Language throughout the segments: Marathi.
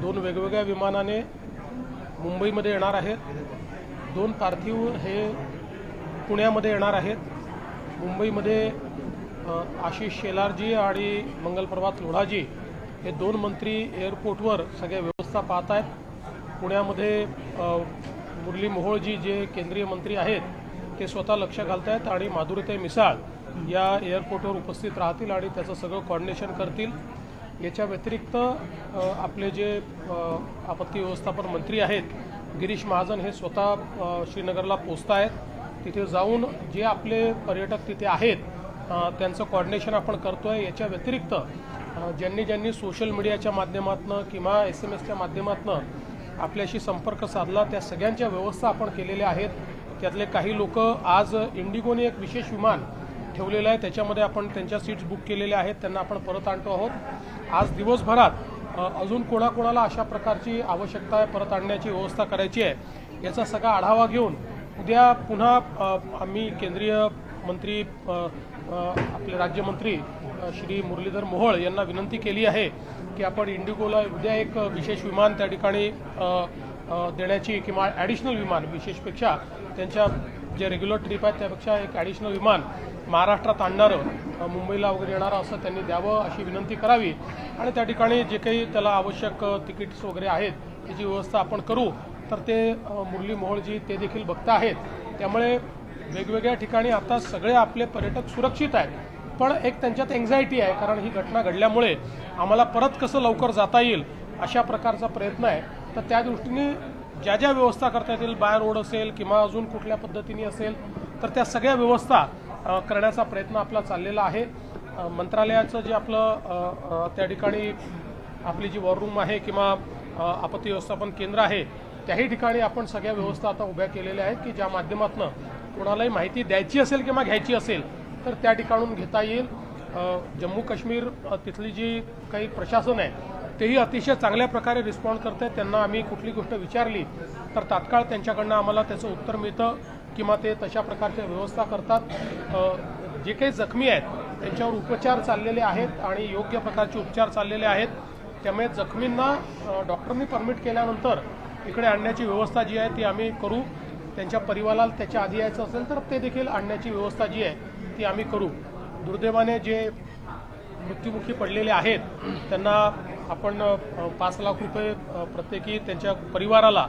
दोन वेगवेगळ्या विमानाने मुंबईमध्ये येणार आहेत। दोन पार्थिव हे पुण्यामध्ये येणार आहेत। मुंबईमध्ये आशिष शेलारजी आणि मंगलप्रभात लोढाजी हे दोन मंत्री एअरपोर्टवर सगळ्या व्यवस्था पाहत आहेत। पुण्यामध्ये मुरली मोहोळजी जे केंद्रीय मंत्री आहेत ते स्वतः लक्ष घालत आहेत आणि माधुरीताई मिसाळ या एअरपोर्टवर उपस्थित राहतील आणि त्याचं सगळं कोऑर्डिनेशन करतील। याच्या व्यतिरिक्त आपले जे आपत्ती व्यवस्थापन मंत्री आहेत गिरीश महाजन हे स्वतः श्रीनगरला पोहोचत आहेत। तिथे जाऊन जे आपले पर्यटक तिथे आहेत त्यांचं कोऑर्डिनेशन आपण करतोय। याच्या व्यतिरिक्त ज्यांनी सोशल मीडियाच्या माध्यमातून किंवा SMS च्या माध्यमातून आपल्याशी संपर्क साधला त्या सगळ्यांच्या व्यवस्था आपण केलेल्या आहेत। त्यातले काही लोक आज इंडिगोने एक विशेष विमान ठेवलेलं आहे त्याच्यामध्ये आपण त्यांच्या सीट्स बुक केलेल्या आहेत, त्यांना आपण परत आणतो आहोत। आज दिवसभरात अजून कोणाकोणाला अशा प्रकारची आवश्यकता आहे परत आणण्याची व्यवस्था करायची आहे याचा सगळा आढावा घेऊन उद्या पुन्हा आम्ही केंद्रीय मंत्री आपले राज्यमंत्री श्री मुरलीधर मोहोळ यांना विनंती केली आहे की आपण इंडिगोला उद्या एक विशेष विमान त्या ठिकाणी देण्याची किंवा ॲडिशनल विमान विशेषपेक्षा त्यांच्या जे रेग्युलर ट्रिप आहेत त्यापेक्षा एक ॲडिशनल विमान महाराष्ट्रात आणणारं मुंबईला वगैरे येणारं असं त्यांनी द्यावं अशी विनंती करावी आणि त्या ठिकाणी जे काही त्याला आवश्यक तिकीट्स वगैरे आहेत त्याची व्यवस्था आपण करू। तर ते मुरली मोहोळजी ते देखील बघत आहेत। त्यामुळे वेगवेगळ्या ठिकाणी आता सगळे आपले पर्यटक सुरक्षित आहेत, पण एक त्यांच्यात एन्झायटी आहे कारण ही घटना घडल्यामुळे आम्हाला परत कसं लवकर जाता येईल अशा प्रकारचा प्रयत्न आहे। तर त्या दृष्टीने ज्या ज्या व्यवस्था करता येतील बाय रोड असेल किंवा अजून कुठल्या पद्धतीने असेल तर त्या सगळ्या व्यवस्था करण्याचा प्रयत्न आपला चाललेला आहे। मंत्रालयाचं जे आपलं त्या ठिकाणी आपली जी वॉर रूम आहे किंवा आपत्ती व्यवस्थापन केंद्र आहे त्याही ठिकाणी आपण सगळ्या व्यवस्था आता उभ्या केलेल्या आहेत की ज्या माध्यमातून कोणालाही माहिती द्यायची असेल किंवा घ्यायची असेल तर त्या ठिकाणून घेता येईल। जम्मू काश्मीर तिथली जी काही प्रशासन आहे तेही अतिशय चांगल्या प्रकारे रिस्पॉन्ड करते। त्यांना आम्ही कुठली गोष्ट विचारली तर तात्काळ त्यांच्याकडनं आम्हाला त्याचं उत्तर मिळतं किंवा ते तशा प्रकारच्या व्यवस्था करतात। जे काही जखमी आहेत त्यांच्यावर उपचार चाललेले आहेत आणि योग्य प्रकारचे उपचार चाललेले आहेत। त्यामुळे जखमींना डॉक्टरांनी परमिट केल्यानंतर इकडे आणण्याची व्यवस्था जी आहे ती आम्ही करू। त्यांच्या परिवाराला त्याच्या आधी यायचं असेल तर ते देखील आणण्याची व्यवस्था जी आहे ती आम्ही करू। दुर्दैवाने जे मृत्युमुखी पडलेले आहेत त्यांना आपण 5 लाख रुपये प्रत्येकी त्यांच्या परिवाराला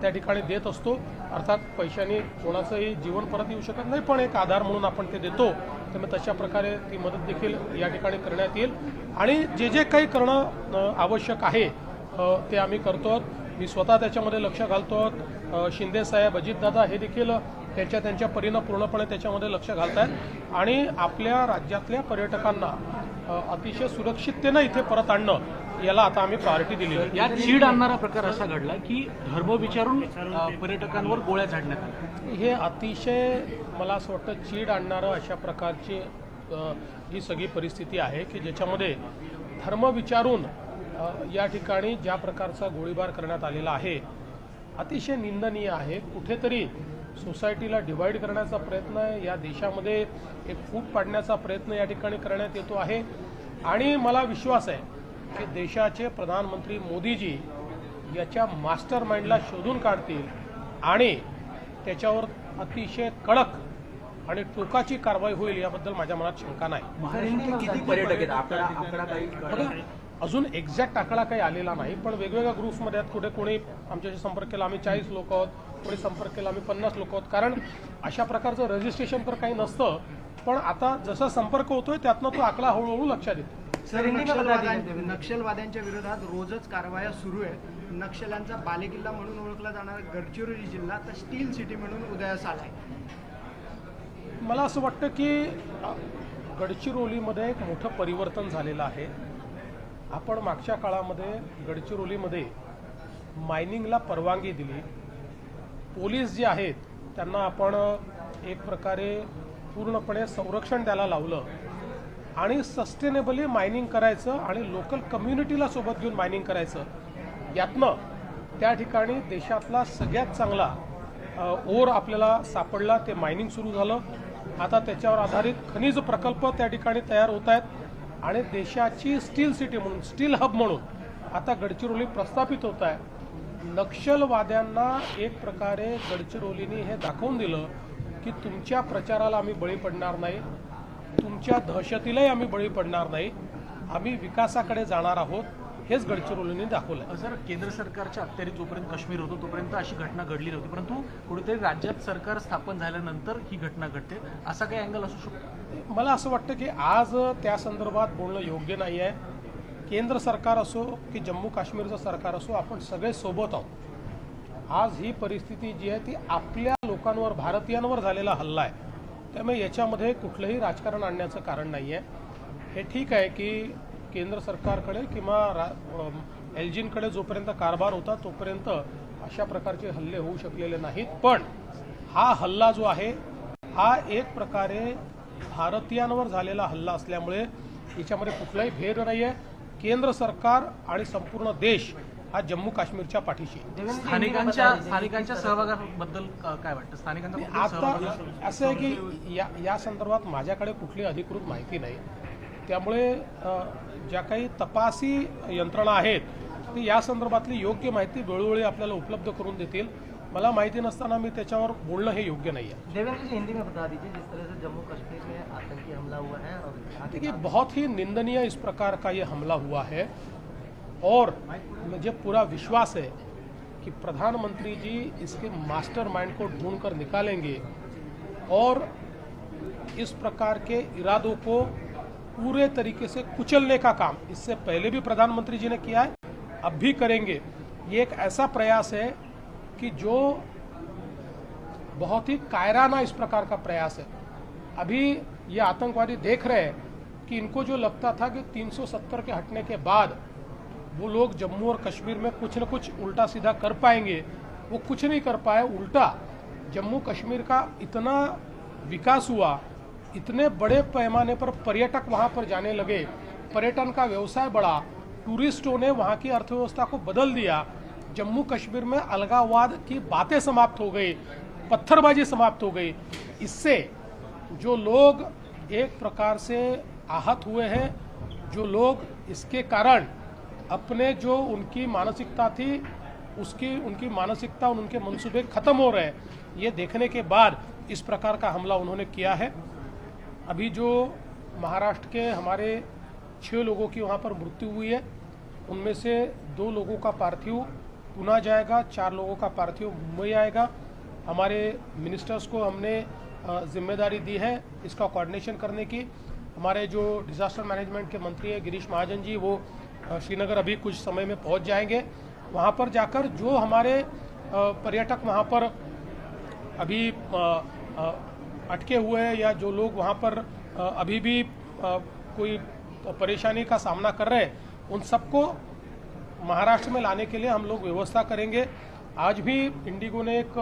त्या ठिकाणी देत असतो। अर्थात पैशाने कोणाचंही जीवन परत येऊ शकत नाही, पण एक आधार म्हणून आपण ते देतो। त्यामुळे तशा प्रकारे ती मदत देखील या ठिकाणी करण्यात येईल आणि जे जे काही करणं आवश्यक आहे ते आम्ही करतो। मी स्वतः त्याच्यामध्ये लक्ष घालतो। शिंदे साहेब, अजितदादा हे देखील त्यांच्या परीनं पूर्णपणे त्याच्यामध्ये लक्ष घालत आहेत आणि आपल्या राज्यातल्या पर्यटकांना अतिशय सुरक्षिततेनं इथे परत आणणं याला आता आम्ही प्रायोरिटी दिली आहे। यात चीड आणणारा प्रकार असा घडला की धर्म विचारून पर्यटकांवर गोळ्या झाडण्यात आल्या। हे अतिशय मला असं वाटतं चीड आणणारं अशा प्रकारची ही सगळी परिस्थिती आहे की ज्याच्यामध्ये धर्म विचारून या ठिकाणी ज्या प्रकारचा गोळीबार करण्यात आलेला आहे अतिशय निंदनीय आहे। कुठेतरी सोसायटीला डिवाइड करण्याचा प्रयत्न आहे, या देशामध्ये एक फूट पाडण्याचा प्रयत्न या ठिकाणी करण्यात येतो आहे आणि मला विश्वास आहे की देशाचे प्रधानमंत्री मोदीजी याच्या मास्टर माइंडला शोधून काढतील आणि त्याच्यावर अतिशय कडक आणि टोकाची कारवाई होईल याबद्दल माझ्या मनात शंका नाही। किती पर्यटक आहेत आकडा काही अजून एक्झॅक्ट आकडा काही आलेला नाही, पण वेगवेगळ्या ग्रुप्समध्ये आहेत। कुठे कोणी आमच्याशी संपर्क केला आम्ही 40 लोक आहोत, कोणी संपर्क केला आम्ही 50 लोक आहोत, कारण अशा प्रकारचं रजिस्ट्रेशन तर काही नसतं, पण आता जसा संपर्क होतोय त्यातनं तो आकडा हळूहळू लक्षात येतो। सर, नक्षलवाद्यांच्या विरोधात रोजच कारवाया सुरू आहेत। नक्षल्यांचा बालेकिल्ला म्हणून ओळखला जाणारा गडचिरोली जिल्हा तर स्टील सिटी म्हणून उदयास आलाय। मला असं वाटतं की गडचिरोलीमध्ये एक मोठं परिवर्तन झालेलं आहे। आपण मागच्या काळामध्ये गडचिरोलीमध्ये मायनिंगला परवानगी दिली, पोलीस जे आहेत त्यांना आपण एक प्रकारे पूर्णपणे संरक्षण द्यायला लावलं आणि सस्टेनेबली मायनिंग करायचं आणि लोकल कम्युनिटीला सोबत घेऊन मायनिंग करायचं। यातनं त्या ठिकाणी देशातला सगळ्यात चांगला ओर आपल्याला सापडला, ते मायनिंग सुरू झालं। आता त्याच्यावर आधारित खनिज प्रकल्प त्या ठिकाणी तयार होत आहेत आणि देशाची स्टील सिटी म्हणून, स्टील हब म्हणून आता गडचिरोली प्रस्थापित होत आहे। नक्षलवाद्यांना एक प्रकारे गडचिरोलीने हे दाखवून दिलं की तुमच्या प्रचाराला आम्ही बळी पडणार नाही, तुमच्या दहशतीलाही आम्ही बळी पडणार नाही, आम्ही विकासाकडे जाणार आहोत, हेच गडचिरोलीने दाखवलं। सर, केंद्र सरकारच्या अखत्यारीत जोपर्यंत काश्मीर होतो तोपर्यंत अशी घटना घडली नव्हती, परंतु कुठेतरी राज्यात सरकार स्थापन झाल्यानंतर ही घटना घडते, असा काही अँगल असू शकतो? मला असं वाटतं की आज त्या संदर्भात बोलणं योग्य नाही आहे। केंद्र सरकार असो की जम्मू काश्मीरचं सरकार असो, आपण सगळे सोबत आहोत। आज ही परिस्थिती जी आहे ती आपल्या लोकांवर, भारतीयांवर झालेला हल्ला आहे, त्यामुळे याच्यामध्ये कुठलंही राजकारण आणण्याचं कारण नाही आहे। हे ठीक आहे की केंद्र सरकारकडे किंवा एलजींकडे जोपर्यंत कारभार होता तोपर्यंत अशा प्रकारचे हल्ले होऊ शकलेले नाहीत, पण हा हल्ला जो आहे हा एक प्रकारे भारतीयांवर झालेला हल्ला असल्यामुळे याच्यामध्ये कुठलाही भेद नाही आहे। केंद्र सरकार आणि संपूर्ण देश हा जम्मू काश्मीरच्या पाठीशी आहे। स्थानिकांच्या सहभागाबद्दल काय वाटतं? स्थानिकांचा आता असं आहे की या संदर्भात माझ्याकडे कुठली अधिकृत माहिती नाही, त्यामुळे ज्या काही तपासी यंत्रणा आहेत ती या संदर्भातली योग्य माहिती वेळोवेळी आपल्याला उपलब्ध करून देतील। मला माहिती नसताना मी त्याच्यावर बोलणं हे योग्य नाही है। देवेंद्र जी, हिंदी में बता दीजिए, जिस तरह से जम्मू कश्मीर में आतंकी हमला हुआ है और देखिए बहुत ही निंदनीय इस प्रकार का ये हमला हुआ है, और मुझे पूरा विश्वास है कि प्रधानमंत्री जी इसके मास्टरमाइंड को ढूंढकर निकालेंगे और इस प्रकार के इरादों को पूरे तरीके से कुचलने का काम इससे पहले भी प्रधानमंत्री जी ने किया है, अब भी करेंगे। ये एक ऐसा प्रयास है कि जो बहुत ही कायराना इस प्रकार का प्रयास है। अभी ये आतंकवादी देख रहे हैं कि इनको जो लगता था कि 370 के हटने के बाद वो लोग जम्मू और कश्मीर में कुछ न कुछ उल्टा सीधा कर पाएंगे, वो कुछ नहीं कर पाए। उल्टा जम्मू कश्मीर का इतना विकास हुआ, इतने बड़े पैमाने पर पर्यटक वहाँ पर जाने लगे, पर्यटन का व्यवसाय बढ़ा, टूरिस्टों ने वहाँ की अर्थव्यवस्था को बदल दिया। जम्मू कश्मीर में अलगाववाद की बातें समाप्त हो गई, पत्थरबाजी समाप्त हो गई। इससे जो लोग एक प्रकार से आहत हुए हैं, जो लोग इसके कारण अपने जो उनकी मानसिकता थी उनकी मानसिकता और उनके मंसूबे खत्म हो रहे हैं, ये देखने के बाद इस प्रकार का हमला उन्होंने किया है। अभी जो महाराष्ट्र के हमारे 6 लोगों की वहाँ पर मृत्यु हुई है, उनमें से 2 लोगों का पार्थिव पुणे जाएगा, 4 लोगों का पार्थिव मुंबई आएगा। हमारे मिनिस्टर्स को हमने जिम्मेदारी दी है इसका कोऑर्डिनेशन करने की। हमारे जो डिजास्टर मैनेजमेंट के मंत्री हैं गिरीश महाजन जी, वो श्रीनगर अभी कुछ समय में पहुंच जाएंगे। वहाँ पर जाकर जो हमारे पर्यटक वहाँ पर अभी अटके हुए हैं या जो लोग वहाँ पर अभी भी कोई परेशानी का सामना कर रहे हैं, उन सबको महाराष्ट्र में लाने के लिए हम लोग व्यवस्था करेंगे। आज भी इंडिगो ने एक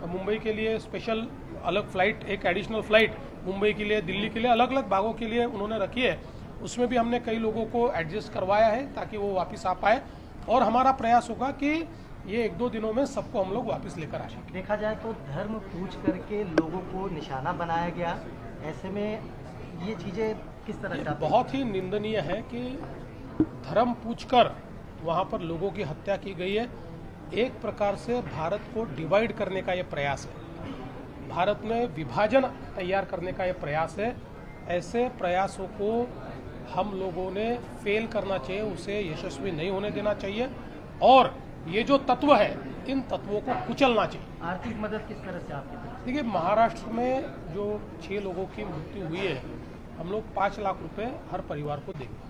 मुंबई के लिए स्पेशल अलग फ्लाइट, एक एडिशनल फ्लाइट मुंबई के लिए, दिल्ली के लिए, अलग अलग भागों के लिए उन्होंने रखी है। उसमें भी हमने कई लोगों को एडजस्ट करवाया है ताकि वो वापस आ पाए, और हमारा प्रयास होगा कि ये 1-2 दिनों में सबको हम लोग वापस लेकर आए। देखा जाए तो धर्म पूछ करके लोगों को निशाना बनाया गया, ऐसे में ये चीज़ें किस तरह से? बहुत ही निंदनीय है कि धर्म पूछकर वहाँ पर लोगों की हत्या की गई है। एक प्रकार से भारत को डिवाइड करने का ये प्रयास है, भारत में विभाजन तैयार करने का ये प्रयास है। ऐसे प्रयासों को हम लोगों ने फेल करना चाहिए, उसे यशस्वी नहीं होने देना चाहिए, और ये जो तत्व है इन तत्वों को कुचलना चाहिए। आर्थिक मदद किस तरह से आपकी तरफ? देखिए, महाराष्ट्र में जो 6 लोगों की मृत्यु हुई है, हम लोग 5 लाख रुपए हर परिवार को देंगे।